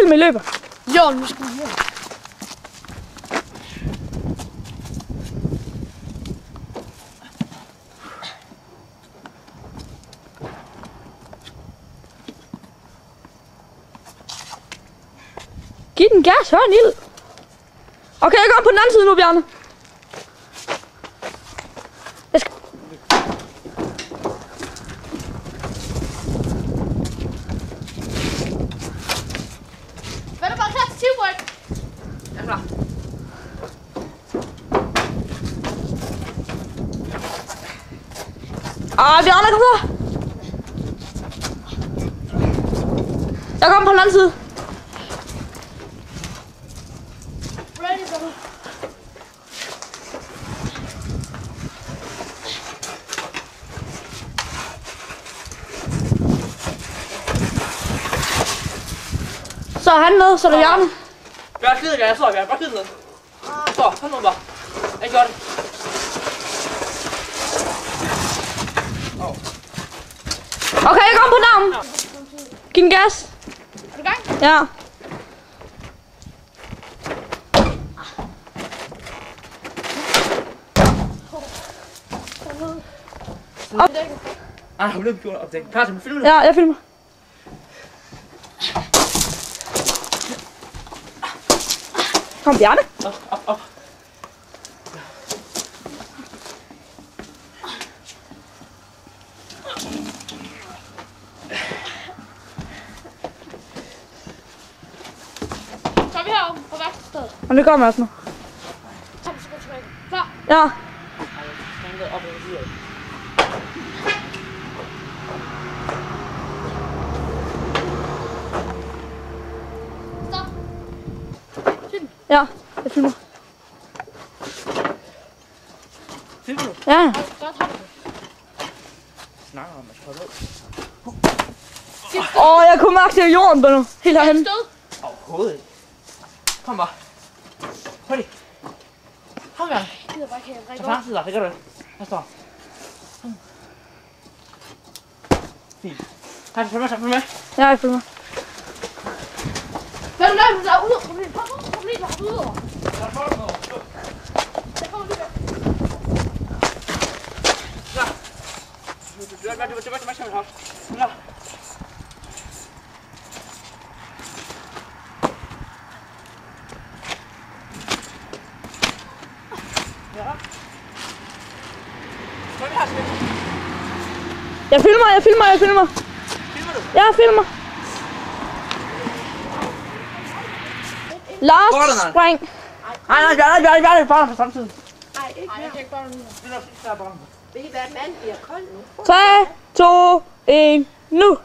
filme i løbet. Jo, nu skal vi her. Giv den gas, hør en ild. Okay, jeg går på den anden side nu, Bjarne. Jeg skal... Hvad er du bare klar til Tivryk? Jeg er klar. Bjarne, kom så. Jeg kommer på den anden side. Ready, så du. Så er han med, så er det Bjarne. Jeg glider, jeg står, jeg bare glider ned. Så, hold nu bare. Jeg gør det. Okay, jeg kommer på navn. Giv den gas. Er du i gang? Ja. Har du løbet gjort opdæk? Klar til at filme det? Ja, jeg filmer. Kom, Bjarne. Op. Så er vi heroppe på værkstedet. Og det kommer også nu. Tom, så går du tilbage. Klar? Ja. Stop. Film. Ja, jeg filmer. Filmer du? Ja. Godt har du det. Snakker om, at jeg skal Jeg kunne mærke det i jorden på nu. Helt herhen. Stød. Overhovedet ikke. Kom bare. Hurtigt. Kom her. Jeg gider bare ikke have Så rigtig på side der, det gør du. Her står. Fint. Tak, følg med. Ja, jeg filmer. Hvad er du lavet? Der er ude. Kom lige, der er ude over. Der kommer lige der. Ja. Jeg filmer. Filmer du? Jeg filmer. Lars, spring. Nej, Bjarne, bare på samme tid. Nej, ikke Nej, jeg mere. kan ikke bare nu. Ved I hvad, mand bliver kold nu. 3, 2, 1, nu.